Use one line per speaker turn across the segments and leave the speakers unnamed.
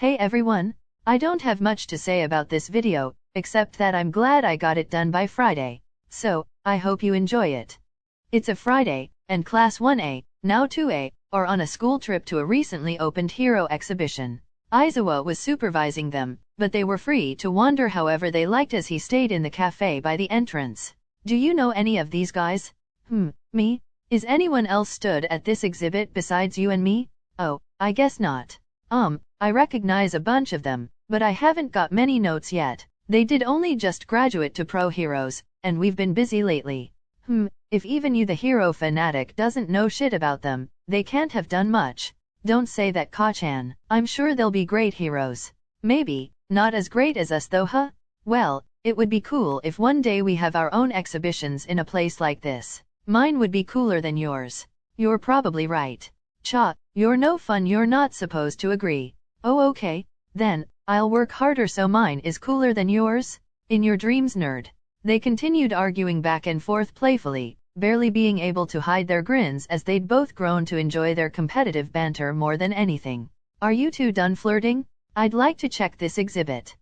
Hey everyone! I don't have much to say about this video, except that I'm glad I got it done by Friday. So, I hope you enjoy it. It's a Friday, and Class 1A, now 2A, are on a school trip to a recently opened hero exhibition. Aizawa was supervising them, but they were free to wander however they liked as he stayed in the cafe by the entrance. Do you know any of these guys? Me? Is anyone else stood at this exhibit besides you and me? Oh, I guess not. I recognize a bunch of them, but I haven't got many notes yet. They did only just graduate to pro heroes, and we've been busy lately. If even you the hero fanatic doesn't know shit about them, they can't have done much. Don't say that, Ka-chan. I'm sure they'll be great heroes. Maybe, not as great as us though, huh? Well, it would be cool if one day we have our own exhibitions in a place like this. Mine would be cooler than yours. You're probably right. Cha, you're no fun, you're not supposed to agree. Oh okay, then, I'll work harder so mine is cooler than yours? In your dreams, nerd. They continued arguing back and forth playfully, barely being able to hide their grins as they'd both grown to enjoy their competitive banter more than anything. Are you two done flirting? I'd like to check this exhibit.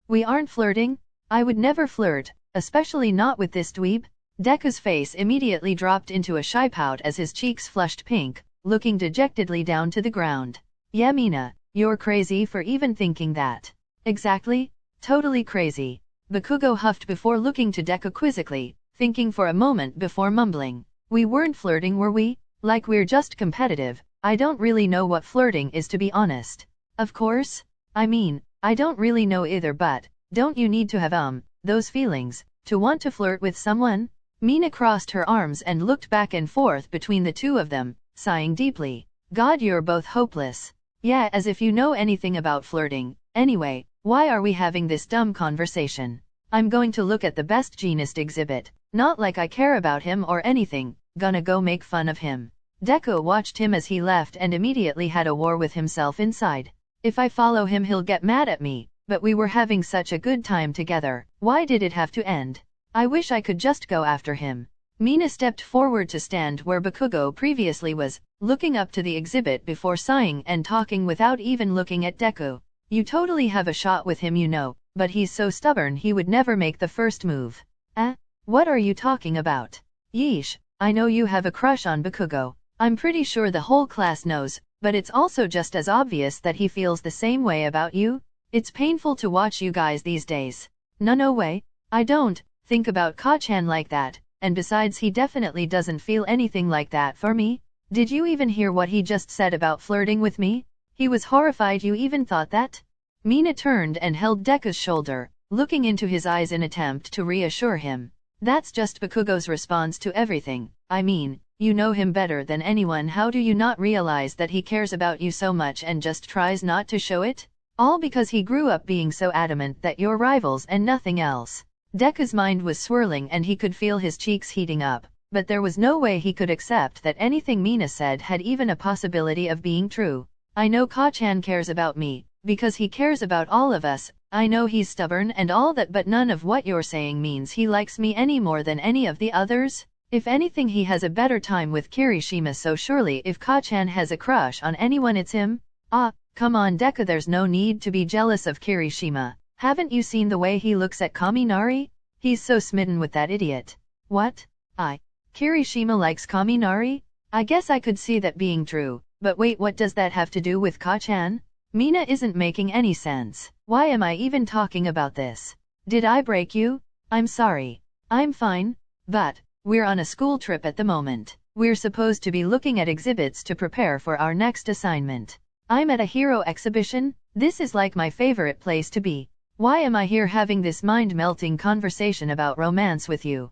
We aren't flirting. I would never flirt, especially not with this dweeb. Deku's face immediately dropped into a shy pout as his cheeks flushed pink, looking dejectedly down to the ground. Yeah, Mina, you're crazy for even thinking that. Exactly, totally crazy. Bakugo huffed before looking to Deku quizzically, thinking for a moment before mumbling. We weren't flirting, were we? Like we're just competitive. I don't really know what flirting is, to be honest. Of course. I mean, I don't really know either, but don't you need to have those feelings to want to flirt with someone? Mina crossed her arms and looked back and forth between the two of them, sighing deeply. God, you're both hopeless. Yeah, as if you know anything about flirting. Anyway, why are we having this dumb conversation? I'm going to look at the best genist exhibit. Not like I care about him or anything. Gonna go make fun of him. Deku watched him as he left and immediately had a war with himself inside. If I follow him he'll get mad at me, but we were having such a good time together. Why did it have to end? I wish I could just go after him. Mina stepped forward to stand where Bakugo previously was, looking up to the exhibit before sighing and talking without even looking at Deku. You totally have a shot with him, you know, but he's so stubborn he would never make the first move. What are you talking about? Yeesh, I know you have a crush on Bakugo. I'm pretty sure the whole class knows, but it's also just as obvious that he feels the same way about you. It's painful to watch you guys these days. No way, I don't think about Ka-chan like that. And besides, he definitely doesn't feel anything like that for me. Did you even hear what he just said about flirting with me? He was horrified you even thought that? Mina turned and held Deku's shoulder, looking into his eyes in attempt to reassure him. That's just Bakugo's response to everything. I mean, you know him better than anyone. How do you not realize that he cares about you so much and just tries not to show it? All because he grew up being so adamant that you're rivals and nothing else. Deku's mind was swirling and he could feel his cheeks heating up, but there was no way he could accept that anything Mina said had even a possibility of being true. I know Ka-chan cares about me, because he cares about all of us. I know he's stubborn and all that, but none of what you're saying means he likes me any more than any of the others. If anything, he has a better time with Kirishima, so surely if Ka-chan has a crush on anyone, it's him. Come on Deku, there's no need to be jealous of Kirishima. Haven't you seen the way he looks at Kaminari? He's so smitten with that idiot. What? Kirishima likes Kaminari? I guess I could see that being true, but wait, what does that have to do with Ka-chan? Mina isn't making any sense. Why am I even talking about this? Did I break you? I'm sorry. I'm fine. But we're on a school trip at the moment. We're supposed to be looking at exhibits to prepare for our next assignment. I'm at a hero exhibition. This is like my favorite place to be. Why am I here having this mind-melting conversation about romance with you?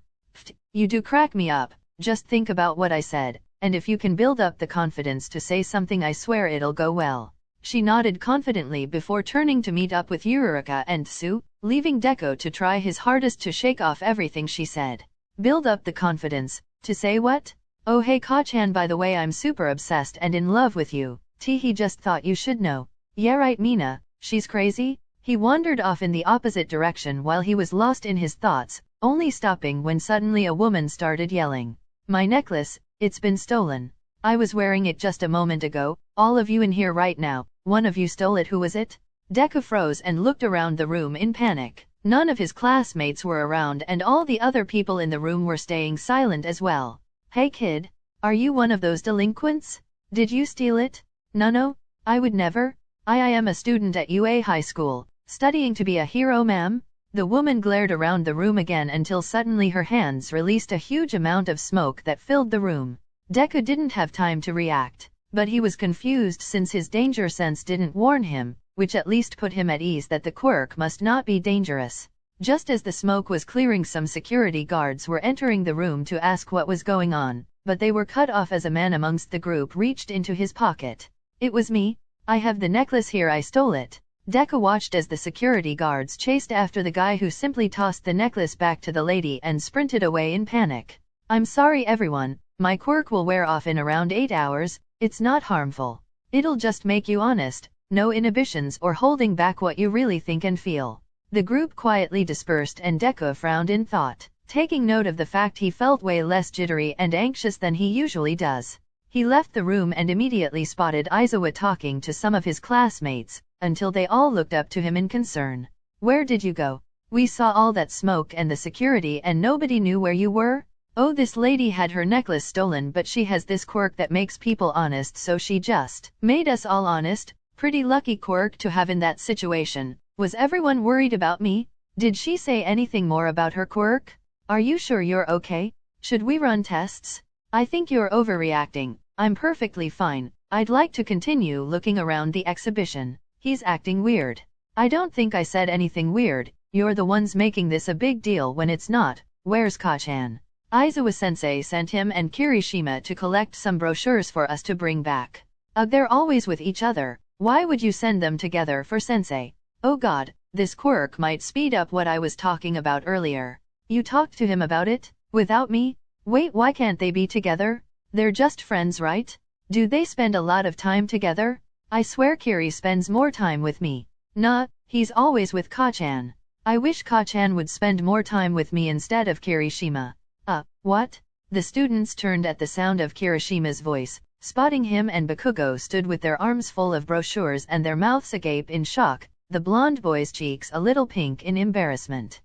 You do crack me up. Just think about what I said, and if you can build up the confidence to say something, I swear it'll go well. She nodded confidently before turning to meet up with Yurika and Tsu, leaving Deku to try his hardest to shake off everything she said. Build up the confidence, to say what? Oh hey Ka-chan, by the way, I'm super obsessed and in love with you. He just thought you should know. Yeah right Mina, she's crazy? He wandered off in the opposite direction while he was lost in his thoughts, only stopping when suddenly a woman started yelling. My necklace, it's been stolen. I was wearing it just a moment ago. All of you in here right now, One of you stole it. Who was it? Deku froze and looked around the room in panic. None of his classmates were around and all the other people in the room were staying silent as well. Hey kid, are you one of those delinquents? Did you steal it? No, I would never. I am a student at UA High School, studying to be a hero, ma'am. The woman glared around the room again until suddenly her hands released a huge amount of smoke that filled the room. Deku didn't have time to react, but he was confused since his danger sense didn't warn him, which at least put him at ease that the quirk must not be dangerous. Just as the smoke was clearing, some security guards were entering the room to ask what was going on, but they were cut off as a man amongst the group reached into his pocket. It was me. I have the necklace here. I stole it. Deku watched as the security guards chased after the guy who simply tossed the necklace back to the lady and sprinted away in panic. I'm sorry everyone, my quirk will wear off in around 8 hours, it's not harmful. It'll just make you honest, no inhibitions or holding back what you really think and feel. The group quietly dispersed and Deku frowned in thought, taking note of the fact he felt way less jittery and anxious than he usually does. He left the room and immediately spotted Aizawa talking to some of his classmates, until they all looked up to him in concern. Where did you go? We saw all that smoke and the security and nobody knew where you were? Oh, this lady had her necklace stolen, but she has this quirk that makes people honest, so she just made us all honest. Pretty lucky quirk to have in that situation. Was everyone worried about me? Did she say anything more about her quirk? Are you sure you're okay? Should we run tests? I think you're overreacting. I'm perfectly fine. I'd like to continue looking around the exhibition. He's acting weird. I don't think I said anything weird. You're the ones making this a big deal when it's not. Where's Kachan? Aizawa-sensei sent him and Kirishima to collect some brochures for us to bring back. They're always with each other. Why would you send them together for sensei? Oh god, this quirk might speed up what I was talking about earlier. You talked to him about it? Without me? Wait, why can't they be together? They're just friends, right? Do they spend a lot of time together? I swear Kiri spends more time with me. Nah, he's always with Kachan. I wish Kachan would spend more time with me instead of Kirishima. What? The students turned at the sound of Kirishima's voice. Spotting him and Bakugo stood with their arms full of brochures and their mouths agape in shock, the blonde boy's cheeks a little pink in embarrassment.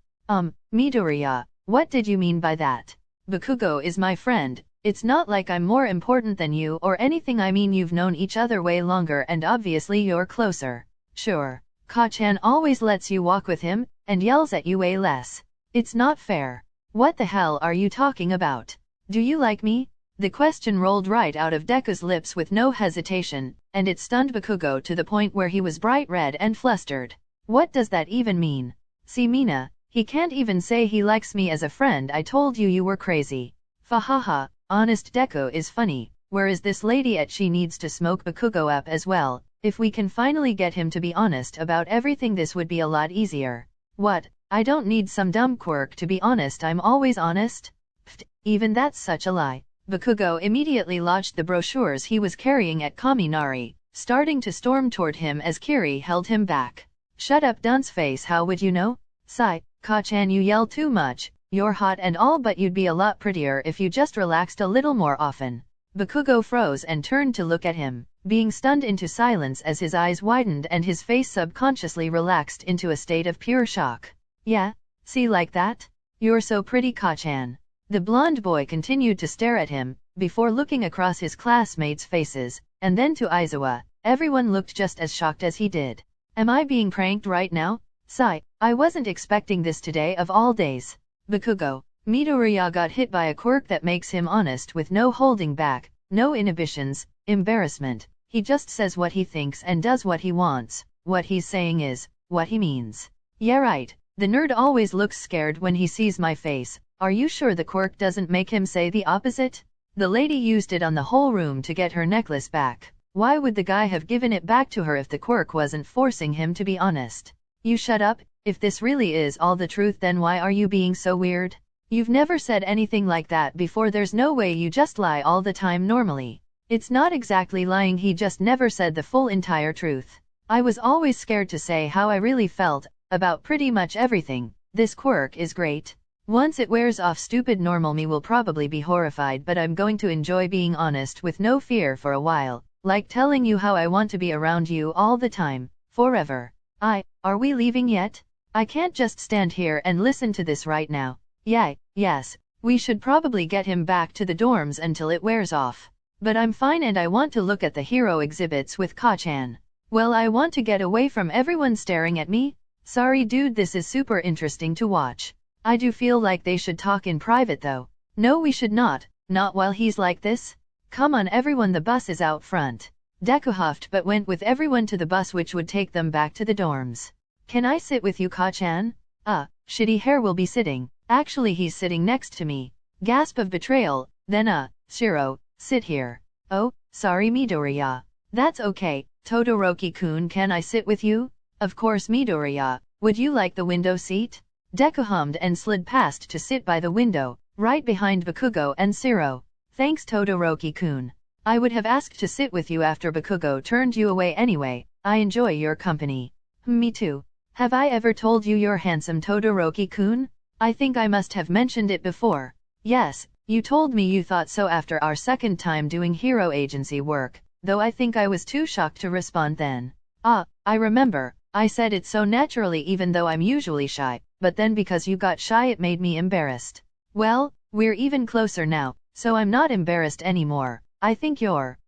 Midoriya, what did you mean by that? Bakugo is my friend. It's not like I'm more important than you or anything. I mean, you've known each other way longer and obviously you're closer. Sure, Kachan always lets you walk with him, and yells at you way less. It's not fair. What the hell are you talking about? Do you like me? The question rolled right out of Deku's lips with no hesitation, and it stunned Bakugo to the point where he was bright red and flustered. What does that even mean? See Mina, he can't even say he likes me as a friend. I told you you were crazy. Fahaha, honest Deku is funny, whereas this lady at she needs to smoke Bakugo up as well. If we can finally get him to be honest about everything, this would be a lot easier. What? I don't need some dumb quirk to be honest. I'm always honest. Pfft, even that's such a lie. Bakugo immediately lodged the brochures he was carrying at Kaminari, starting to storm toward him as Kiri held him back. Shut up, dunce face. How would you know? Sigh, Kachan, you yell too much. You're hot and all, but you'd be a lot prettier if you just relaxed a little more often. Bakugo froze and turned to look at him, being stunned into silence as his eyes widened and his face subconsciously relaxed into a state of pure shock. Yeah? See, like that? You're so pretty, Kachan. The blonde boy continued to stare at him, before looking across his classmates' faces, and then to Aizawa. Everyone looked just as shocked as he did. Am I being pranked right now? Sigh, I wasn't expecting this today of all days. Bakugo, Midoriya got hit by a quirk that makes him honest with no holding back, no inhibitions, embarrassment. He just says what he thinks and does what he wants. What he's saying is what he means. Yeah, right. The nerd always looks scared when he sees my face. Are you sure the quirk doesn't make him say the opposite? The lady used it on the whole room to get her necklace back. Why would the guy have given it back to her if the quirk wasn't forcing him to be honest? You shut up. If this really is all the truth, then why are you being so weird? You've never said anything like that before. There's no way you just lie all the time normally. It's not exactly lying, he just never said the full entire truth. I was always scared to say how I really felt about pretty much everything. This quirk is great. Once it wears off, stupid normal me will probably be horrified, but I'm going to enjoy being honest with no fear for a while. like telling you how I want to be around you all the time, forever. Are we leaving yet? I can't just stand here and listen to this right now. Yes, we should probably get him back to the dorms until it wears off. But I'm fine and I want to look at the hero exhibits with Ka-chan. Well, I want to get away from everyone staring at me. Sorry dude, this is super interesting to watch. I do feel like they should talk in private though. No, we should not while he's like this. Come on everyone, the bus is out front. Deku huffed but went with everyone to the bus which would take them back to the dorms. Can I sit with you, Ka-chan? Shitty hair will be sitting. Actually he's sitting next to me. Gasp of betrayal, then Shiro, sit here. Oh, sorry Midoriya. That's okay, Todoroki-kun, can I sit with you? Of course Midoriya, would you like the window seat? Deku hummed and slid past to sit by the window, right behind Bakugo and Shiro. Thanks Todoroki-kun. I would have asked to sit with you after Bakugo turned you away anyway, I enjoy your company. Me too. Have I ever told you you're handsome, Todoroki-kun? I think I must have mentioned it before. Yes, you told me you thought so after our second time doing hero agency work, though I think I was too shocked to respond then. I remember, I said it so naturally even though I'm usually shy, but then because you got shy it made me embarrassed. Well, we're even closer now, so I'm not embarrassed anymore. I think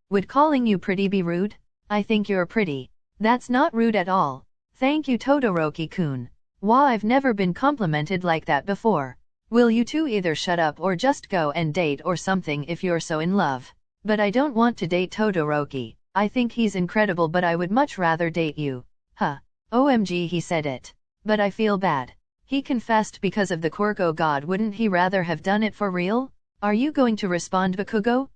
would calling you pretty be rude? I think you're pretty. That's not rude at all. Thank you Todoroki-kun. Wow, I've never been complimented like that before. Will you two either shut up or just go and date or something if you're so in love? But I don't want to date Todoroki. I think he's incredible but I would much rather date you. OMG, he said it. But I feel bad. He confessed because of the quirk. Oh god, wouldn't he rather have done it for real? Are you going to respond, Bakugo?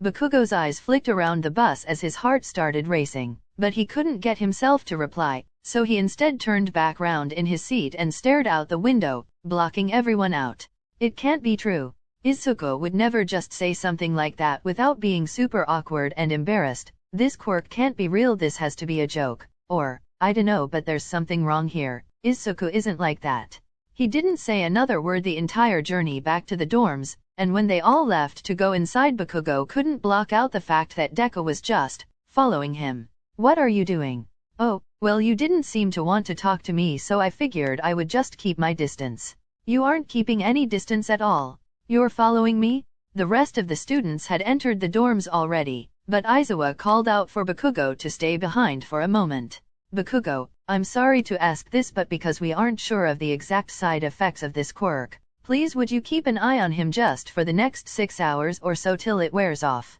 Bakugo's eyes flicked around the bus as his heart started racing, but he couldn't get himself to reply, so he instead turned back round in his seat and stared out the window, blocking everyone out. It can't be true. Izuku would never just say something like that without being super awkward and embarrassed. This quirk can't be real, this has to be a joke. Or, I dunno, but there's something wrong here. Izuku isn't like that. He didn't say another word the entire journey back to the dorms, and when they all left to go inside, Bakugo couldn't block out the fact that Deku was just following him. What are you doing? Oh, well, you didn't seem to want to talk to me, so I figured I would just keep my distance. You aren't keeping any distance at all. You're following me? The rest of the students had entered the dorms already, but Aizawa called out for Bakugo to stay behind for a moment. Bakugo, I'm sorry to ask this, but because we aren't sure of the exact side effects of this quirk, please would you keep an eye on him just for the next 6 hours or so till it wears off?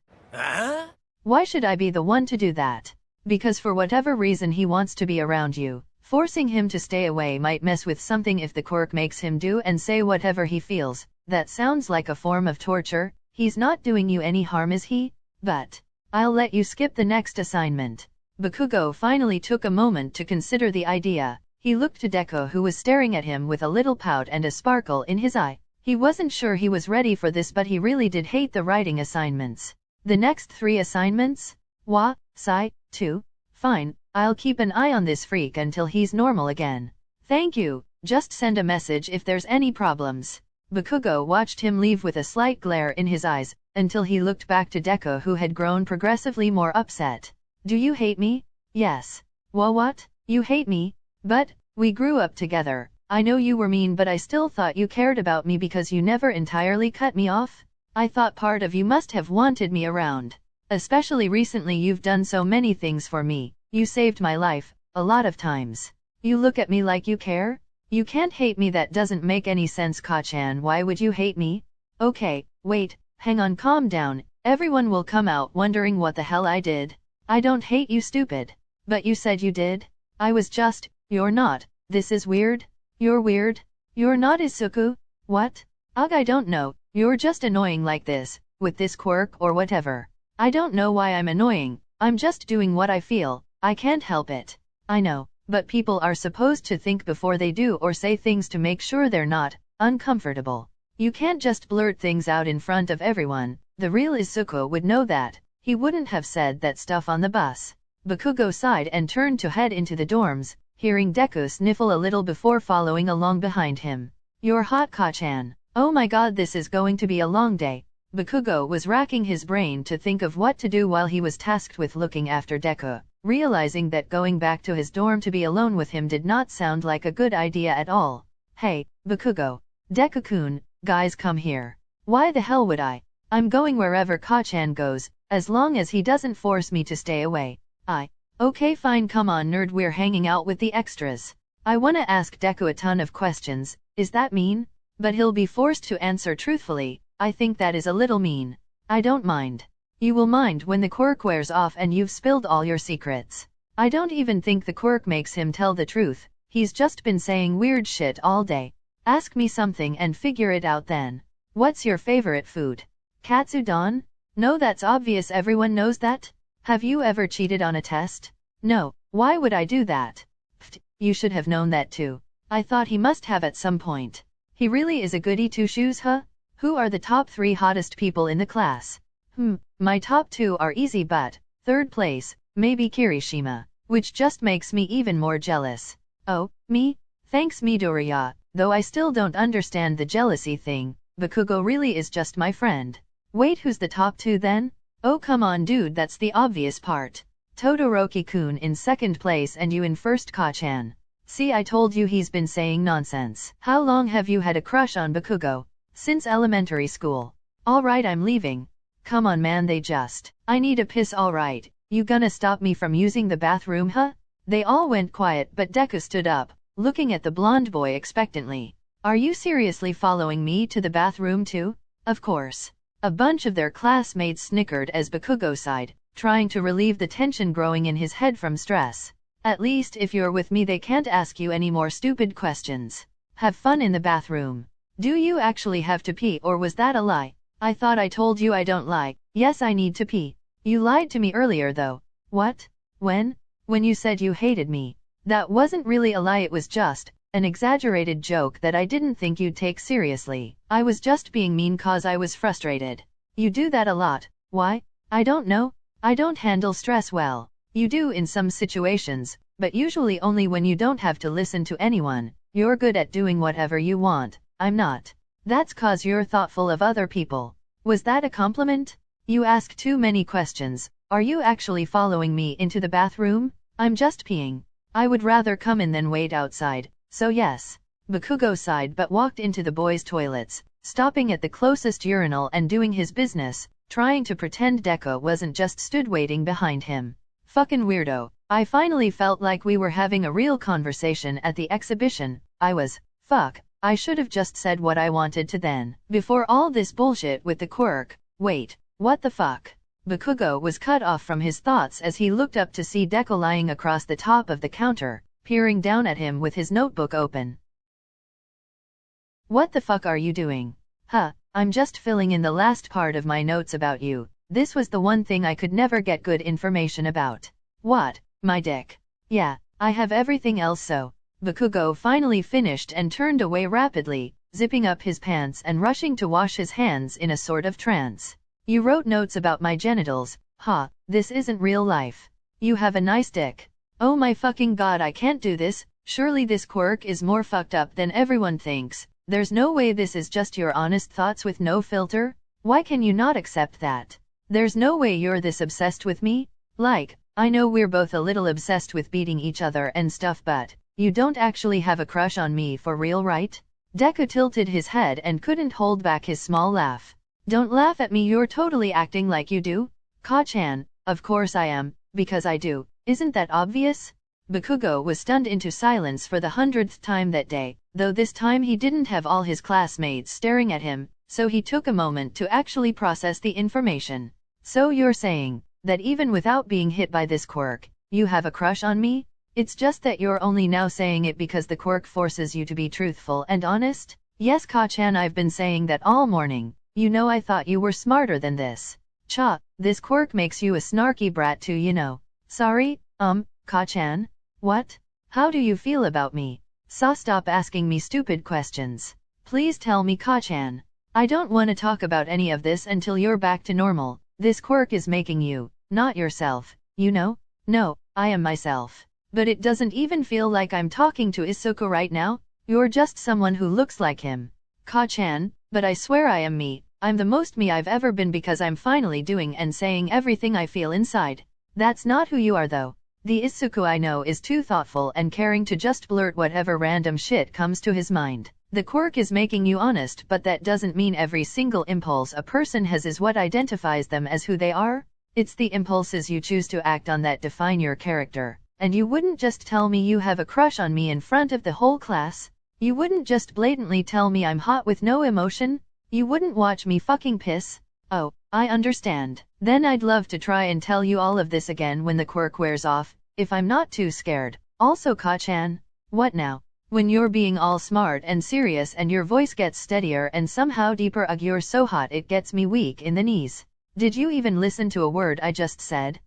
Why should I be the one to do that? Because for whatever reason he wants to be around you. Forcing him to stay away might mess with something if the quirk makes him do and say whatever he feels. That sounds like a form of torture. He's not doing you any harm, is he? But I'll let you skip the next assignment. Bakugo finally took a moment to consider the idea. He looked to Deku, who was staring at him with a little pout and a sparkle in his eye. He wasn't sure he was ready for this, but he really did hate the writing assignments. The next 3 assignments? Sai, 2. Fine, I'll keep an eye on this freak until he's normal again. Thank you, just send a message if there's any problems. Bakugo watched him leave with a slight glare in his eyes, until he looked back to Deku, who had grown progressively more upset. Do you hate me? Yes. What? You hate me? But we grew up together. I know you were mean, but I still thought you cared about me because you never entirely cut me off. I thought part of you must have wanted me around. Especially recently, you've done so many things for me. You saved my life, a lot of times. You look at me like you care? You can't hate me, that doesn't make any sense, Ka-chan. Why would you hate me? Okay, wait, hang on, calm down. Everyone will come out wondering what the hell I did. I don't hate you, stupid. But you said you did. I was just, you're not. This is weird. You're weird. You're not Izuku. What? Ugh, I don't know. You're just annoying like this, with this quirk or whatever. I don't know why I'm annoying. I'm just doing what I feel. I can't help it. I know, but people are supposed to think before they do or say things to make sure they're not uncomfortable. You can't just blurt things out in front of everyone. The real Izuku would know that. He wouldn't have said that stuff on the bus. Bakugo sighed and turned to head into the dorms, hearing Deku sniffle a little before following along behind him. You're hot, Ka-chan. Oh my god, this is going to be a long day. Bakugo was racking his brain to think of what to do while he was tasked with looking after Deku, realizing that going back to his dorm to be alone with him did not sound like a good idea at all. Hey, Bakugo. Deku-kun, guys come here. Why the hell would I? I'm going wherever Ka-chan goes, as long as he doesn't force me to stay away. Okay fine, come on nerd, we're hanging out with the extras. I wanna ask Deku a ton of questions, is that mean? But he'll be forced to answer truthfully. I think that is a little mean. I don't mind. You will mind when the quirk wears off and you've spilled all your secrets. I don't even think the quirk makes him tell the truth, he's just been saying weird shit all day. Ask me something and figure it out then. What's your favorite food? Katsudon? No, that's obvious, everyone knows that. Have you ever cheated on a test? No, why would I do that? Pfft, you should have known that too. I thought he must have at some point. He really is a goody two-shoes, huh? Who are the top 3 hottest people in the class? My top 2 are easy, but third place, maybe Kirishima, which just makes me even more jealous. Oh, me? Thanks Midoriya, though I still don't understand the jealousy thing. Bakugo really is just my friend. Wait, who's the top 2 then? Oh come on dude, that's the obvious part. Todoroki-kun in second place and you in first, Ka-chan. See, I told you he's been saying nonsense. How long have you had a crush on Bakugo? Since elementary school. Alright, I'm leaving. Come on man, I need a piss. Alright, you gonna stop me from using the bathroom, huh? They all went quiet, but Deku stood up, looking at the blonde boy expectantly. Are you seriously following me to the bathroom too? Of course. A bunch of their classmates snickered as Bakugo sighed, trying to relieve the tension growing in his head from stress. At least if you're with me they can't ask you any more stupid questions. Have fun in the bathroom. Do you actually have to pee, or was that a lie? I thought I told you I don't lie. Yes, I need to pee. You lied to me earlier though. What? When? When you said you hated me. That wasn't really a lie, it was just an exaggerated joke that I didn't think you'd take seriously. I was just being mean cause I was frustrated. You do that a lot. Why? I don't know. I don't handle stress well. You do in some situations, but usually only when you don't have to listen to anyone. You're good at doing whatever you want. I'm not. That's cause you're thoughtful of other people. Was that a compliment? You ask too many questions. Are you actually following me into the bathroom? I'm just peeing. I would rather come in than wait outside, so yes. Bakugo sighed but walked into the boys' toilets, stopping at the closest urinal and doing his business, trying to pretend Deku wasn't just stood waiting behind him. Fucking weirdo. I finally felt like we were having a real conversation at the exhibition. Fuck. I should have just said what I wanted to then. Before all this bullshit with the quirk. Wait, what the fuck? Bakugo was cut off from his thoughts as he looked up to see Deku lying across the top of the counter, peering down at him with his notebook open. What the fuck are you doing? I'm just filling in the last part of my notes about you. This was the one thing I could never get good information about. What? My dick? Yeah, I have everything else so. Bakugo finally finished and turned away rapidly, zipping up his pants and rushing to wash his hands in a sort of trance. You wrote notes about my genitals, this isn't real life. You have a nice dick. Oh my fucking god, I can't do this. Surely this quirk is more fucked up than everyone thinks. There's no way this is just your honest thoughts with no filter? Why can you not accept that? There's no way you're this obsessed with me? Like, I know we're both a little obsessed with beating each other and stuff, but you don't actually have a crush on me for real, right? Deku tilted his head and couldn't hold back his small laugh. Don't laugh at me, you're totally acting like you do. Ka-chan, of course I am, because I do. Isn't that obvious? Bakugo was stunned into silence for the 100th time that day, though this time he didn't have all his classmates staring at him, so he took a moment to actually process the information. So you're saying that even without being hit by this quirk, you have a crush on me? It's just that you're only now saying it because the quirk forces you to be truthful and honest? Yes, Ka-chan, I've been saying that all morning. You know, I thought you were smarter than this. This quirk makes you a snarky brat too, you know. Sorry, Ka-chan? What? How do you feel about me? Stop asking me stupid questions. Please tell me, Ka-chan. I don't want to talk about any of this until you're back to normal. This quirk is making you, not yourself, you know? No, I am myself. But it doesn't even feel like I'm talking to Isuka right now. You're just someone who looks like him. Ka-chan, but I swear I am me. I'm the most me I've ever been because I'm finally doing and saying everything I feel inside. That's not who you are though. The Izuku I know is too thoughtful and caring to just blurt whatever random shit comes to his mind. The quirk is making you honest, but that doesn't mean every single impulse a person has is what identifies them as who they are. It's the impulses you choose to act on that define your character. And you wouldn't just tell me you have a crush on me in front of the whole class. You wouldn't just blatantly tell me I'm hot with no emotion. You wouldn't watch me fucking piss. Oh, I understand. Then I'd love to try and tell you all of this again when the quirk wears off, if I'm not too scared. Also Ka-chan. What now? When you're being all smart and serious and your voice gets steadier and somehow deeper, ugh, you're so hot it gets me weak in the knees. Did you even listen to a word I just said?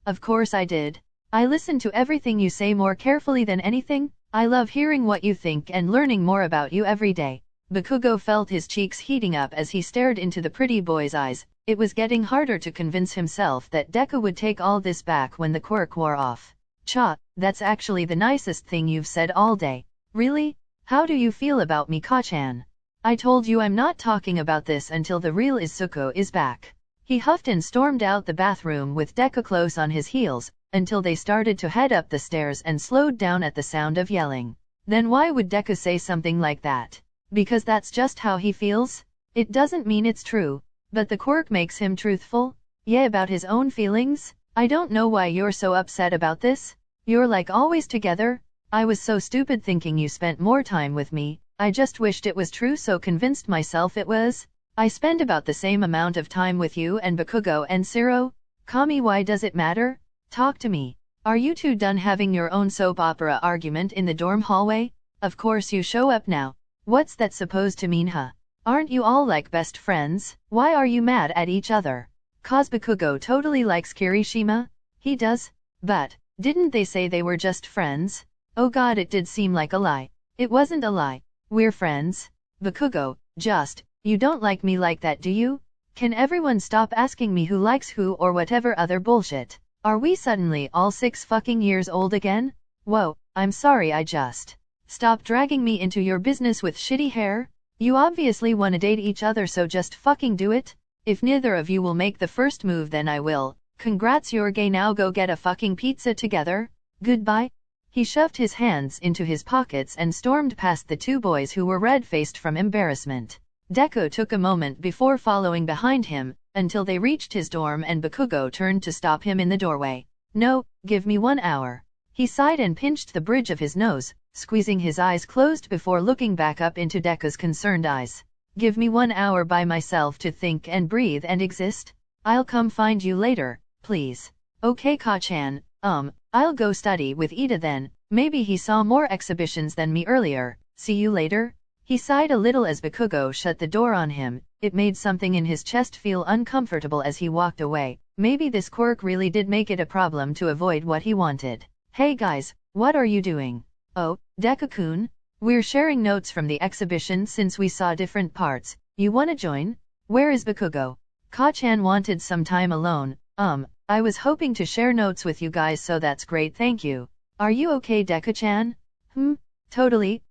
Of course I did. I listen to everything you say more carefully than anything. I love hearing what you think and learning more about you every day. Bakugo felt his cheeks heating up as he stared into the pretty boy's eyes. It was getting harder to convince himself that Deku would take all this back when the quirk wore off. Cha, that's actually the nicest thing you've said all day. Really? How do you feel about me, Ka-chan? I told you I'm not talking about this until the real Izuku is back. He huffed and stormed out the bathroom with Deku close on his heels, until they started to head up the stairs and slowed down at the sound of yelling. Then why would Deku say something like that? Because that's just how he feels? It doesn't mean it's true, but the quirk makes him truthful? Yeah, about his own feelings? I don't know why you're so upset about this. You're like always together. I was so stupid thinking you spent more time with me. I just wished it was true, so convinced myself it was. I spend about the same amount of time with you and Bakugo and Siro. Kami, why does it matter? Talk to me. Are you two done having your own soap opera argument in the dorm hallway? Of course you show up now. What's that supposed to mean, huh? Aren't you all like best friends? Why are you mad at each other? Cause Bakugo totally likes Kirishima? He does? But, didn't they say they were just friends? Oh god, it did seem like a lie. It wasn't a lie. We're friends. Bakugo, you don't like me like that, do you? Can everyone stop asking me who likes who or whatever other bullshit? Are we suddenly all 6 fucking years old again? Whoa, I'm sorry, I just... Stop dragging me into your business with shitty hair. You obviously wanna date each other, so just fucking do it. If neither of you will make the first move, then I will. Congrats, you're gay, now go get a fucking pizza together. Goodbye. He shoved his hands into his pockets and stormed past the two boys who were red-faced from embarrassment. Deku took a moment before following behind him, until they reached his dorm and Bakugo turned to stop him in the doorway. No, give me 1 hour. He sighed and pinched the bridge of his nose, squeezing his eyes closed before looking back up into Deku's concerned eyes. Give me 1 hour by myself to think and breathe and exist? I'll come find you later, please. Okay, Ka-chan, I'll go study with Ida then. Maybe he saw more exhibitions than me earlier. See you later. He sighed a little as Bakugo shut the door on him. It made something in his chest feel uncomfortable as he walked away. Maybe this quirk really did make it a problem to avoid what he wanted. Hey guys, what are you doing? Oh, Deku-kun? We're sharing notes from the exhibition since we saw different parts. You wanna join? Where is Bakugo? Ka-chan wanted some time alone. I was hoping to share notes with you guys, so that's great, thank you. Are you okay, Deku-chan? Totally.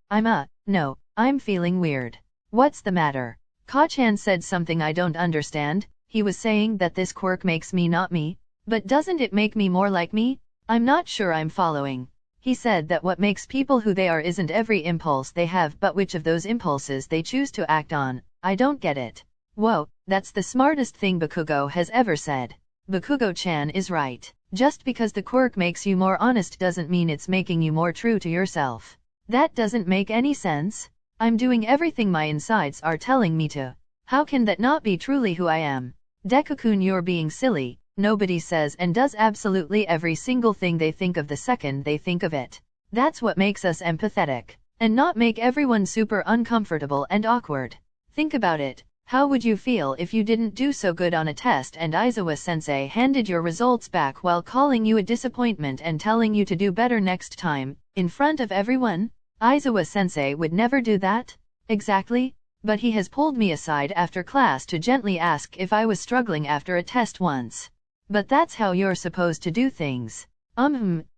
No, I'm feeling weird. What's the matter? Ka-chan said something I don't understand. He was saying that this quirk makes me not me. But doesn't it make me more like me? I'm not sure I'm following. He said that what makes people who they are isn't every impulse they have, but which of those impulses they choose to act on. I don't get it. Whoa, that's the smartest thing Bakugo has ever said. Bakugo-chan is right. Just because the quirk makes you more honest doesn't mean it's making you more true to yourself. That doesn't make any sense. I'm doing everything my insides are telling me to. How can that not be truly who I am? Deku-kun, you're being silly. Nobody says and does absolutely every single thing they think of the second they think of it. That's what makes us empathetic, and not make everyone super uncomfortable and awkward. Think about it. How would you feel if you didn't do so good on a test and Aizawa-sensei handed your results back while calling you a disappointment and telling you to do better next time, in front of everyone? Aizawa-sensei would never do that. Exactly. But he has pulled me aside after class to gently ask if I was struggling after a test once. But that's how you're supposed to do things.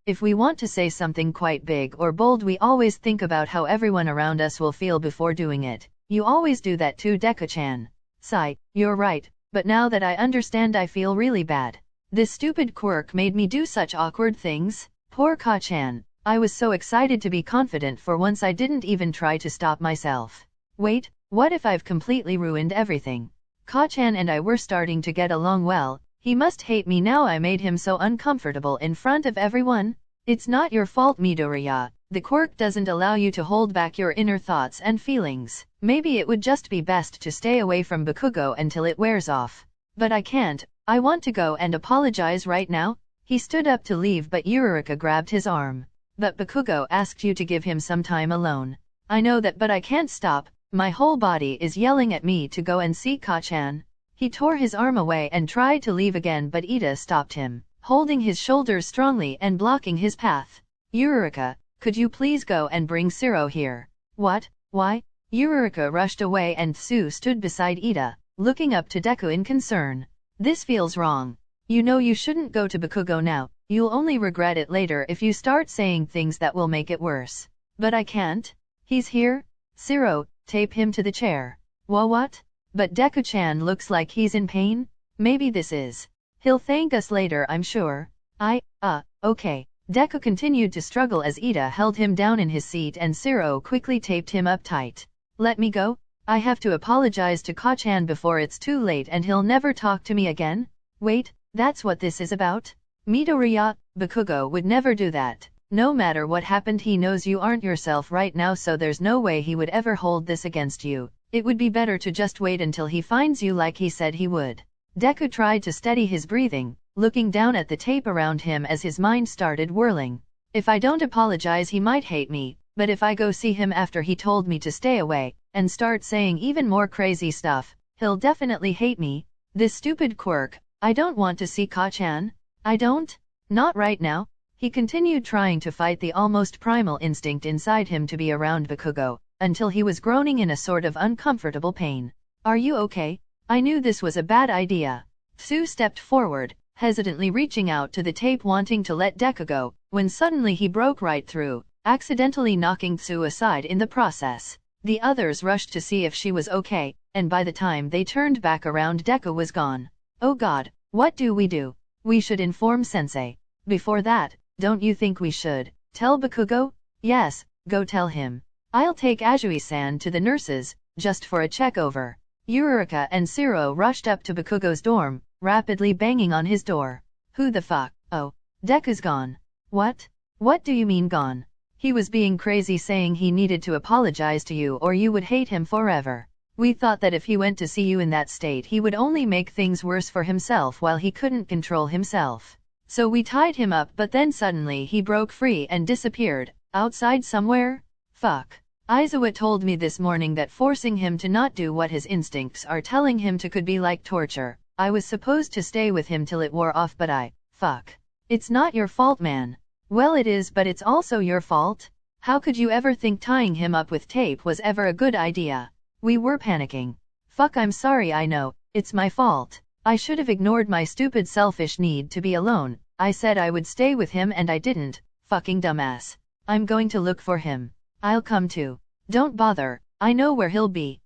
If we want to say something quite big or bold, we always think about how everyone around us will feel before doing it. You always do that too, Deku-chan. Sigh, you're right, but now that I understand I feel really bad. This stupid Quirk made me do such awkward things. Poor Ka-chan. I was so excited to be confident for once I didn't even try to stop myself. Wait, what if I've completely ruined everything? Ka-chan and I were starting to get along well. He must hate me now I made him so uncomfortable in front of everyone. It's not your fault, Midoriya. The Quirk doesn't allow you to hold back your inner thoughts and feelings. Maybe it would just be best to stay away from Bakugo until it wears off. But I can't. I want to go and apologize right now. He stood up to leave but Yurika grabbed his arm. But Bakugo asked you to give him some time alone. I know that, but I can't stop. My whole body is yelling at me to go and see Ka-chan. He tore his arm away and tried to leave again, but Ida stopped him, holding his shoulders strongly and blocking his path. Yurika, could you please go and bring Siro here? What? Why? Yurika rushed away and Tsu stood beside Ida, looking up to Deku in concern. This feels wrong. You know you shouldn't go to Bakugo now. You'll only regret it later if you start saying things that will make it worse. But I can't. He's here. Siro, tape him to the chair. What? But Deku-chan looks like he's in pain? Maybe this is. He'll thank us later, I'm sure. Okay. Deku continued to struggle as Ida held him down in his seat and Siro quickly taped him up tight. Let me go. I have to apologize to Ka-chan before it's too late and he'll never talk to me again. Wait, that's what this is about? Midoriya, Bakugo would never do that. No matter what happened, he knows you aren't yourself right now, so there's no way he would ever hold this against you. It would be better to just wait until he finds you like he said he would. Deku tried to steady his breathing, looking down at the tape around him as his mind started whirling. If I don't apologize he might hate me, but if I go see him after he told me to stay away, and start saying even more crazy stuff, he'll definitely hate me. This stupid Quirk. I don't want to see Ka-chan. I don't? Not right now. He continued trying to fight the almost primal instinct inside him to be around Bakugo, until he was groaning in a sort of uncomfortable pain. Are you okay? I knew this was a bad idea. Tsu stepped forward, hesitantly reaching out to the tape wanting to let Deku go, when suddenly he broke right through, accidentally knocking Tsu aside in the process. The others rushed to see if she was okay, and by the time they turned back around, Deku was gone. Oh god, what do? We should inform Sensei. Before that, don't you think we should tell Bakugo? Yes, go tell him. I'll take Azui-san to the nurses, just for a check-over. Yurika and Siro rushed up to Bakugo's dorm, rapidly banging on his door. Who the fuck? Oh, Deku's gone. What? What do you mean gone? He was being crazy saying he needed to apologize to you or you would hate him forever. We thought that if he went to see you in that state he would only make things worse for himself while he couldn't control himself. So we tied him up, but then suddenly he broke free and disappeared, outside somewhere? Fuck. Aizawa told me this morning that forcing him to not do what his instincts are telling him to could be like torture. I was supposed to stay with him till it wore off, but fuck. It's not your fault, man. Well, it is, but it's also your fault. How could you ever think tying him up with tape was ever a good idea? We were panicking. Fuck, I'm sorry, I know, it's my fault. I should have ignored my stupid selfish need to be alone. I said I would stay with him and I didn't. Fucking dumbass. I'm going to look for him. I'll come too. Don't bother, I know where he'll be.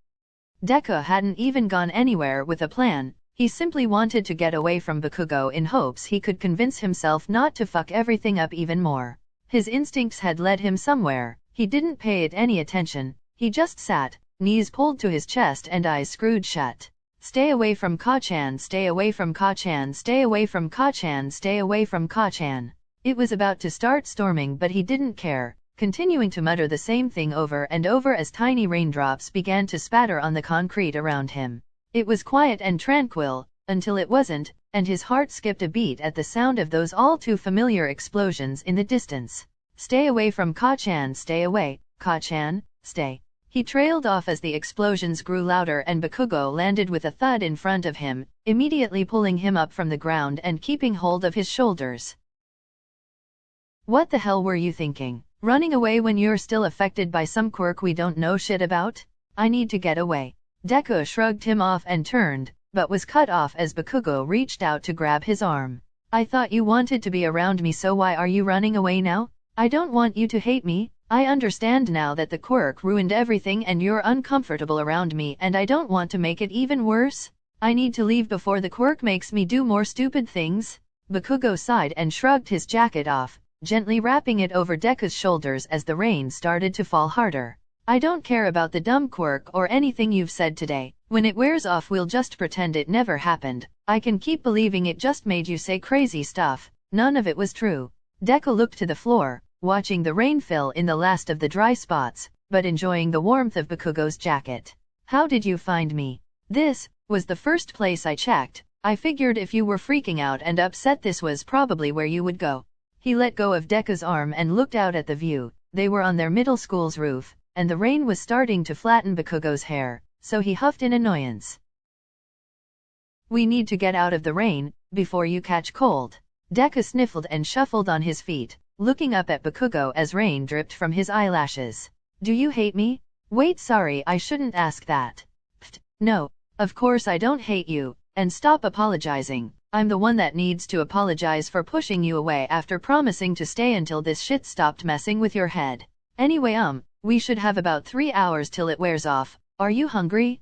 Deku hadn't even gone anywhere with a plan. He simply wanted to get away from Bakugo in hopes he could convince himself not to fuck everything up even more. His instincts had led him somewhere. He didn't pay it any attention. He just sat, knees pulled to his chest and eyes screwed shut. Stay away from Ka-chan, stay away from Ka-chan, stay away from Ka-chan, stay away from Ka-chan. It was about to start storming, but he didn't care, continuing to mutter the same thing over and over as tiny raindrops began to spatter on the concrete around him. It was quiet and tranquil, until it wasn't, and his heart skipped a beat at the sound of those all too familiar explosions in the distance. Stay away from Ka-chan, stay away, Ka-chan, stay. He trailed off as the explosions grew louder and Bakugo landed with a thud in front of him, immediately pulling him up from the ground and keeping hold of his shoulders. What the hell were you thinking? Running away when you're still affected by some quirk we don't know shit about? I need to get away. Deku shrugged him off and turned, but was cut off as Bakugo reached out to grab his arm. I thought you wanted to be around me, so why are you running away now? I don't want you to hate me. I understand now that the quirk ruined everything and you're uncomfortable around me and I don't want to make it even worse. I need to leave before the quirk makes me do more stupid things. Bakugo sighed and shrugged his jacket off, gently wrapping it over Deku's shoulders as the rain started to fall harder. I don't care about the dumb quirk or anything you've said today. When it wears off we'll just pretend it never happened. I can keep believing it just made you say crazy stuff. None of it was true. Deku looked to the floor, watching the rain fill in the last of the dry spots, but enjoying the warmth of Bakugo's jacket. How did you find me? This was the first place I checked. I figured if you were freaking out and upset this was probably where you would go. He let go of Deku's arm and looked out at the view. They were on their middle school's roof, and the rain was starting to flatten Bakugo's hair, so he huffed in annoyance. We need to get out of the rain, before you catch cold. Deku sniffled and shuffled on his feet, looking up at Bakugo as rain dripped from his eyelashes. Do you hate me? Wait, sorry, I shouldn't ask that. Pfft, no, of course I don't hate you, and stop apologizing. I'm the one that needs to apologize for pushing you away after promising to stay until this shit stopped messing with your head. Anyway, we should have about 3 hours till it wears off. Are you hungry?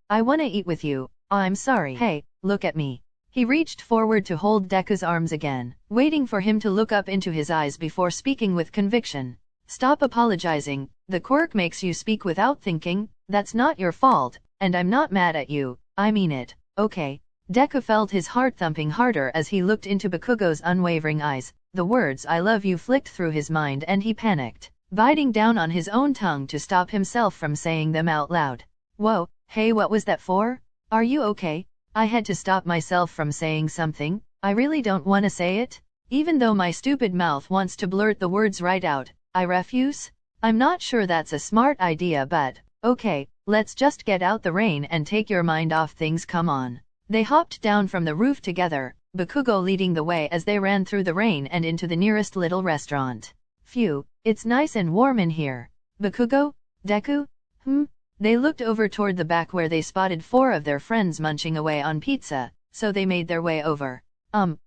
I wanna eat with you. I'm sorry. Hey, look at me. He reached forward to hold Deku's arms again, waiting for him to look up into his eyes before speaking with conviction. Stop apologizing. The quirk makes you speak without thinking. That's not your fault, and I'm not mad at you. I mean it, okay? Deku felt his heart thumping harder as he looked into Bakugo's unwavering eyes. The words I love you flicked through his mind and he panicked, biting down on his own tongue to stop himself from saying them out loud. Whoa, hey, what was that for? Are you okay? I had to stop myself from saying something. I really don't want to say it. Even though my stupid mouth wants to blurt the words right out, I refuse. I'm not sure that's a smart idea, but okay, let's just get out the rain and take your mind off things. Come on. They hopped down from the roof together, Bakugo leading the way as they ran through the rain and into the nearest little restaurant. Phew, it's nice and warm in here. Bakugo? Deku? They looked over toward the back where they spotted 4 of their friends munching away on pizza, so they made their way over.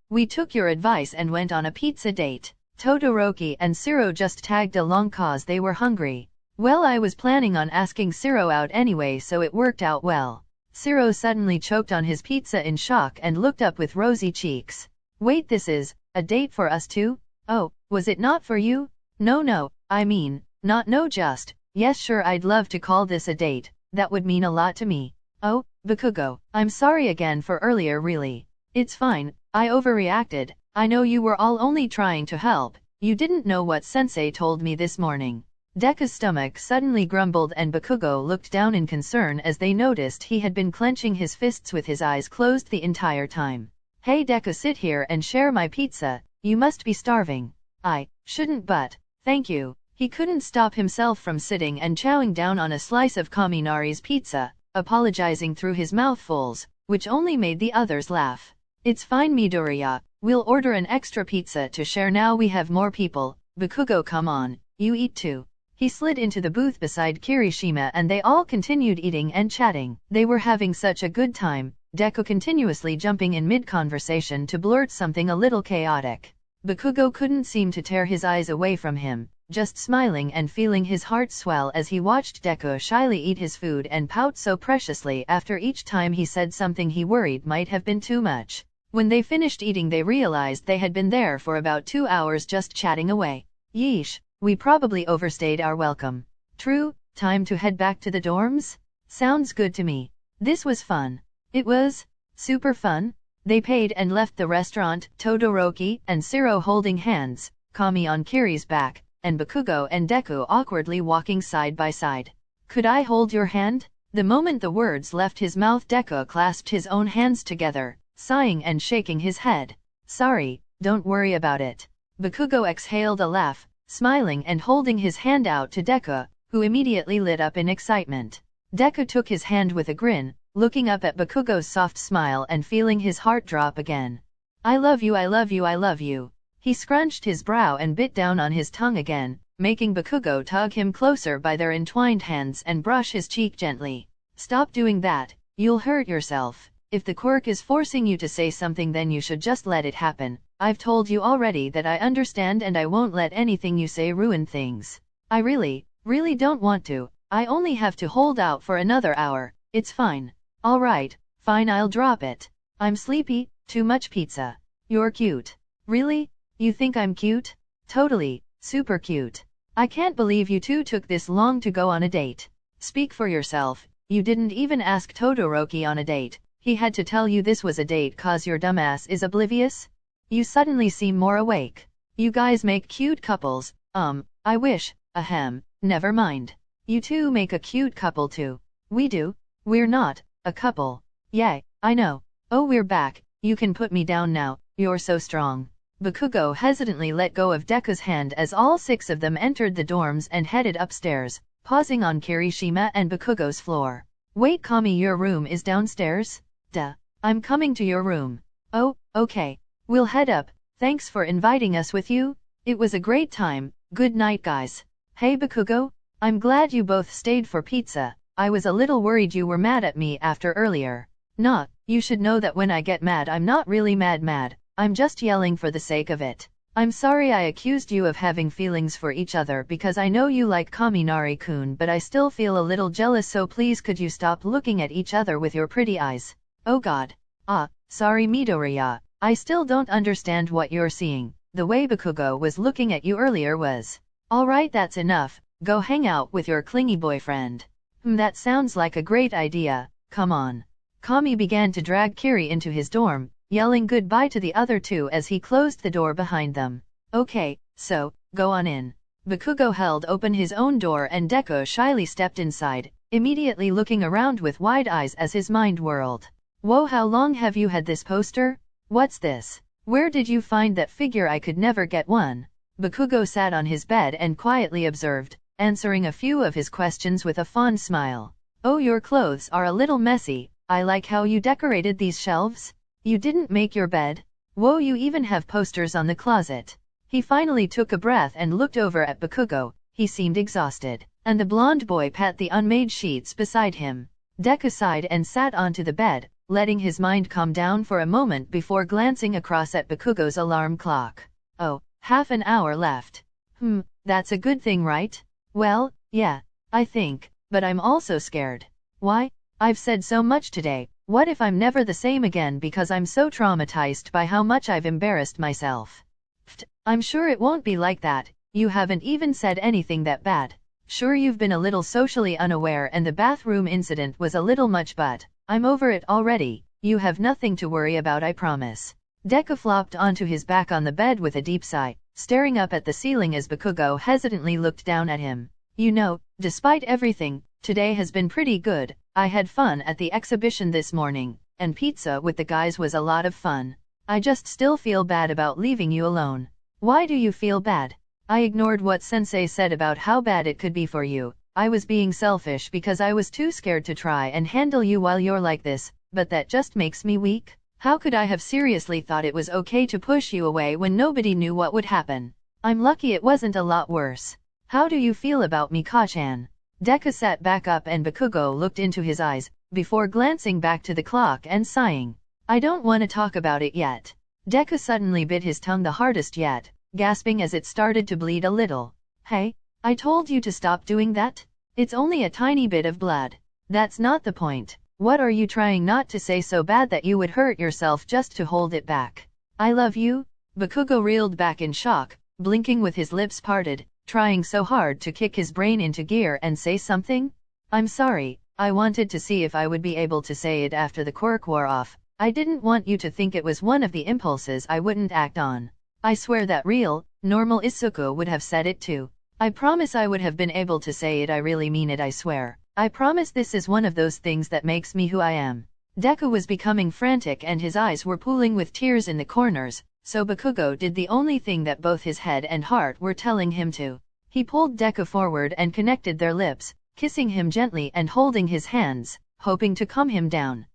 We took your advice and went on a pizza date. Todoroki and Shiro just tagged along cause they were hungry. Well, I was planning on asking Shiro out anyway, so it worked out well. Shiro suddenly choked on his pizza in shock and looked up with rosy cheeks. Wait, this is a date for us too? Oh, was it not for you? No, I mean, not no just. Yes, sure, I'd love to call this a date. That would mean a lot to me. Oh, Bakugo, I'm sorry again for earlier, really. It's fine, I overreacted. I know you were all only trying to help. You didn't know what Sensei told me this morning. Deku's stomach suddenly grumbled and Bakugo looked down in concern as they noticed he had been clenching his fists with his eyes closed the entire time. Hey Deku, sit here and share my pizza. You must be starving. I shouldn't, but thank you. He couldn't stop himself from sitting and chowing down on a slice of Kaminari's pizza, apologizing through his mouthfuls, which only made the others laugh. It's fine, Midoriya. We'll order an extra pizza to share now we have more people. Bakugo, come on, you eat too. He slid into the booth beside Kirishima and they all continued eating and chatting. They were having such a good time, Deku continuously jumping in mid-conversation to blurt something a little chaotic. Bakugo couldn't seem to tear his eyes away from him, just smiling and feeling his heart swell as he watched Deku shyly eat his food and pout so preciously after each time he said something he worried might have been too much. When they finished eating they realized they had been there for about 2 hours just chatting away. Yeesh, we probably overstayed our welcome. True, time to head back to the dorms? Sounds good to me. This was fun. It was super fun. They paid and left the restaurant, Todoroki and Shiro holding hands, Kami on Kiri's back, and Bakugo and Deku awkwardly walking side by side. Could I hold your hand? The moment the words left his mouth, Deku clasped his own hands together, sighing and shaking his head. Sorry, don't worry about it. Bakugo exhaled a laugh, smiling and holding his hand out to Deku, who immediately lit up in excitement. Deku took his hand with a grin, looking up at Bakugo's soft smile and feeling his heart drop again. I love you, I love you, I love you. He scrunched his brow and bit down on his tongue again, making Bakugo tug him closer by their entwined hands and brush his cheek gently. Stop doing that, you'll hurt yourself. If the quirk is forcing you to say something, then you should just let it happen. I've told you already that I understand and I won't let anything you say ruin things. I really don't want to. I only have to hold out for another hour. It's fine. Alright, fine, I'll drop it. I'm sleepy, too much pizza. You're cute. Really? You think I'm cute? Totally, super cute. I can't believe you two took this long to go on a date. Speak for yourself, you didn't even ask Todoroki on a date. He had to tell you this was a date cause your dumbass is oblivious? You suddenly seem more awake. You guys make cute couples, I wish, ahem, never mind. You two make a cute couple too. We do? We're not a couple. Yay, I know. Oh, we're back. You can put me down now, you're so strong. Bakugo hesitantly let go of Deku's hand as all 6 of them entered the dorms and headed upstairs, pausing on Kirishima and Bakugo's floor. Wait, Kami, your room is downstairs? Duh. I'm coming to your room. Oh, okay. We'll head up. Thanks for inviting us with you. It was a great time. Good night, guys. Hey Bakugo, I'm glad you both stayed for pizza. I was a little worried you were mad at me after earlier. Nah, you should know that when I get mad I'm not really mad. I'm just yelling for the sake of it. I'm sorry I accused you of having feelings for each other because I know you like Kaminari-kun, but I still feel a little jealous, so please could you stop looking at each other with your pretty eyes. Oh god. Sorry Midoriya, I still don't understand what you're seeing. The way Bakugo was looking at you earlier was. Alright, that's enough. Go hang out with your clingy boyfriend. That sounds like a great idea. Come on. Kami began to drag Kiri into his dorm, yelling goodbye to the other two as he closed the door behind them. Okay, so, go on in. Bakugo held open his own door and Deku shyly stepped inside, immediately looking around with wide eyes as his mind whirled. Whoa, how long have you had this poster? What's this? Where did you find that figure? I could never get one. Bakugo sat on his bed and quietly observed, answering a few of his questions with a fond smile. Oh, your clothes are a little messy. I like how you decorated these shelves. You didn't make your bed? Whoa, you even have posters on the closet. He finally took a breath and looked over at Bakugo. He seemed exhausted, and the blonde boy pat the unmade sheets beside him. Deku sighed and sat onto the bed, letting his mind calm down for a moment before glancing across at Bakugo's alarm clock. Oh, half an hour left. That's a good thing, right? Well, yeah, I think, but I'm also scared. Why? I've said so much today. What if I'm never the same again because I'm so traumatized by how much I've embarrassed myself? Pfft, I'm sure it won't be like that. You haven't even said anything that bad. Sure, you've been a little socially unaware and the bathroom incident was a little much, but I'm over it already. You have nothing to worry about, I promise. Deku flopped onto his back on the bed with a deep sigh, staring up at the ceiling as Bakugo hesitantly looked down at him. You know, despite everything, today has been pretty good. I had fun at the exhibition this morning, and pizza with the guys was a lot of fun. I just still feel bad about leaving you alone. Why do you feel bad? I ignored what Sensei said about how bad it could be for you. I was being selfish because I was too scared to try and handle you while you're like this, but that just makes me weak. How could I have seriously thought it was okay to push you away when nobody knew what would happen? I'm lucky it wasn't a lot worse. How do you feel about me, Ka-chan? Deku sat back up and Bakugo looked into his eyes, before glancing back to the clock and sighing. I don't want to talk about it yet. Deku suddenly bit his tongue the hardest yet, gasping as it started to bleed a little. Hey, I told you to stop doing that? It's only a tiny bit of blood. That's not the point. What are you trying not to say so bad that you would hurt yourself just to hold it back? I love you? Bakugo reeled back in shock, blinking with his lips parted, trying so hard to kick his brain into gear and say something. I'm sorry, I wanted to see if I would be able to say it after the quirk wore off. I didn't want you to think it was one of the impulses I wouldn't act on. I swear that real, normal Isuko would have said it too. I promise I would have been able to say it. I really mean it, I swear. I promise this is one of those things that makes me who I am. Deku was becoming frantic and his eyes were pooling with tears in the corners, so Bakugo did the only thing that both his head and heart were telling him to. He pulled Deku forward and connected their lips, kissing him gently and holding his hands, hoping to calm him down.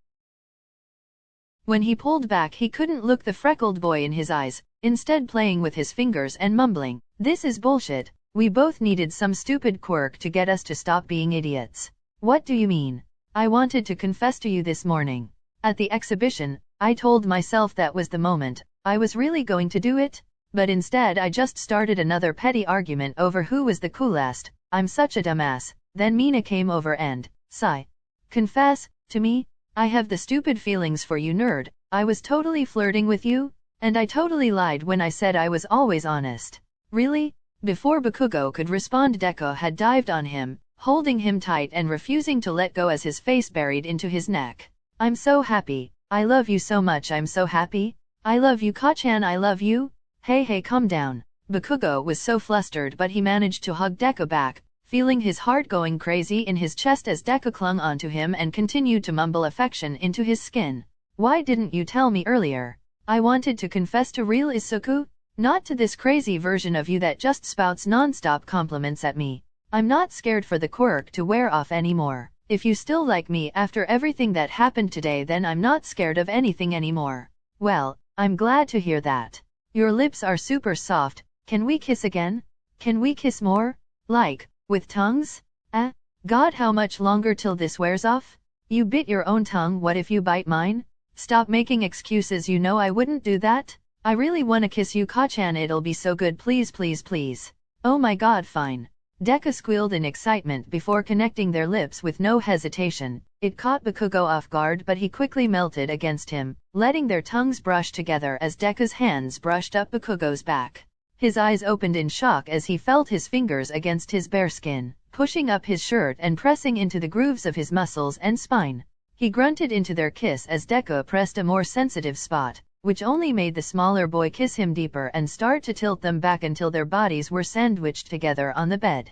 When he pulled back, he couldn't look the freckled boy in his eyes, instead playing with his fingers and mumbling, "This is bullshit. We both needed some stupid quirk to get us to stop being idiots." What do you mean? I wanted to confess to you this morning. At the exhibition, I told myself that was the moment. I was really going to do it. But instead I just started another petty argument over who was the coolest. I'm such a dumbass. Then Mina came over and, sigh. Confess to me, I have the stupid feelings for you, nerd. I was totally flirting with you, and I totally lied when I said I was always honest. Really? Before Bakugo could respond, Deku had dived on him, holding him tight and refusing to let go as his face buried into his neck. I'm so happy. I love you so much. I'm so happy. I love you, Ka-chan. I love you. Hey, calm down. Bakugo was so flustered, but he managed to hug Deku back, feeling his heart going crazy in his chest as Deku clung onto him and continued to mumble affection into his skin. Why didn't you tell me earlier? I wanted to confess to real Isuku, not to this crazy version of you that just spouts non-stop compliments at me. I'm not scared for the quirk to wear off anymore. If you still like me after everything that happened today, then I'm not scared of anything anymore. Well, I'm glad to hear that. Your lips are super soft. Can we kiss again? Can we kiss more? Like, with tongues? God, how much longer till this wears off? You bit your own tongue. What if you bite mine? Stop making excuses. You know I wouldn't do that. I really wanna kiss you, Ka-chan. It'll be so good. Please, please, please. Oh my god, fine. Deku squealed in excitement before connecting their lips with no hesitation. It caught Bakugo off guard, but he quickly melted against him, letting their tongues brush together as Deku's hands brushed up Bakugo's back. His eyes opened in shock as he felt his fingers against his bare skin, pushing up his shirt and pressing into the grooves of his muscles and spine. He grunted into their kiss as Deku pressed a more sensitive spot, which only made the smaller boy kiss him deeper and start to tilt them back until their bodies were sandwiched together on the bed.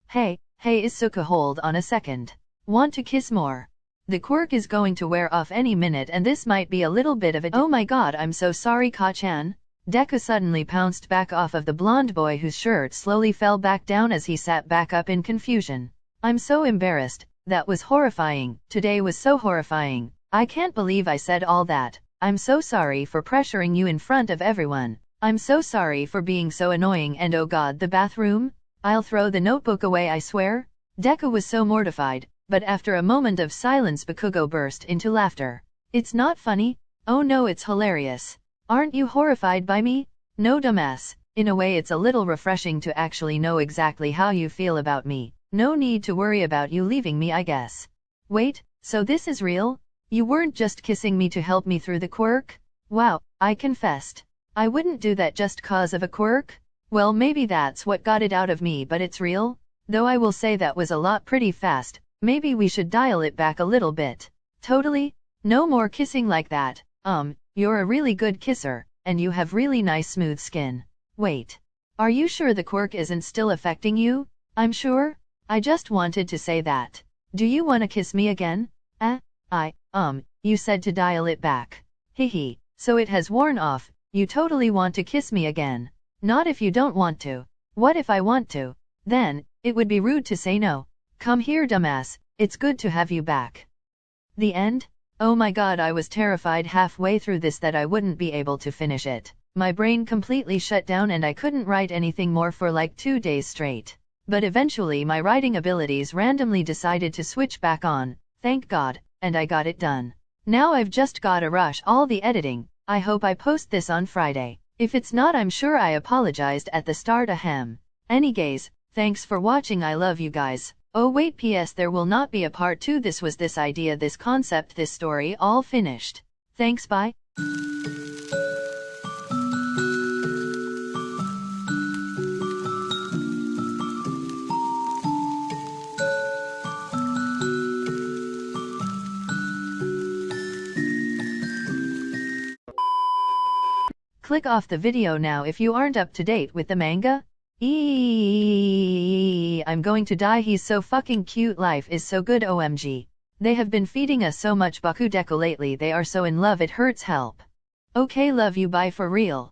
Hey, Isuku, hold on a second. Want to kiss more? The quirk is going to wear off any minute and this might be a little bit of a— Oh my god, I'm so sorry, Ka-chan. Deku suddenly pounced back off of the blonde boy whose shirt slowly fell back down as he sat back up in confusion. I'm so embarrassed. That was horrifying. Today was so horrifying. I can't believe I said all that. I'm so sorry for pressuring you in front of everyone. I'm so sorry for being so annoying, and oh god, the bathroom? I'll throw the notebook away, I swear. Deku was so mortified, but after a moment of silence Bakugo burst into laughter. It's not funny? Oh no, it's hilarious. Aren't you horrified by me? No, dumbass. In a way it's a little refreshing to actually know exactly how you feel about me. No need to worry about you leaving me, I guess. Wait, so this is real? You weren't just kissing me to help me through the quirk? Wow, I confessed. I wouldn't do that just cause of a quirk? Well, maybe that's what got it out of me, but it's real. Though I will say that was a lot pretty fast. Maybe we should dial it back a little bit. Totally? No more kissing like that. You're a really good kisser, and you have really nice smooth skin. Wait. Are you sure the quirk isn't still affecting you? I'm sure. I just wanted to say that. Do you wanna kiss me again? You said to dial it back. Hehe, so it has worn off. You totally want to kiss me again. Not if you don't want to. What if I want to? Then, it would be rude to say no. Come here, dumbass, it's good to have you back. The end? Oh my god, I was terrified halfway through this that I wouldn't be able to finish it. My brain completely shut down and I couldn't write anything more for like 2 days straight. But eventually my writing abilities randomly decided to switch back on, thank god, and I got it done. Now I've just gotta rush all the editing. I hope I post this on Friday. If it's not, I'm sure I apologized at the start. Anyways, thanks for watching. I love you guys. Oh wait, PS, there will not be a part 2. This was this idea, this concept, this story all finished. Thanks, bye. Click off the video now if you aren't up to date with the manga. I'm going to die. He's so fucking cute. Life is so good. OMG. They have been feeding us so much BakuDeku lately. They are so in love it hurts. Help. Okay, love you. Bye for real.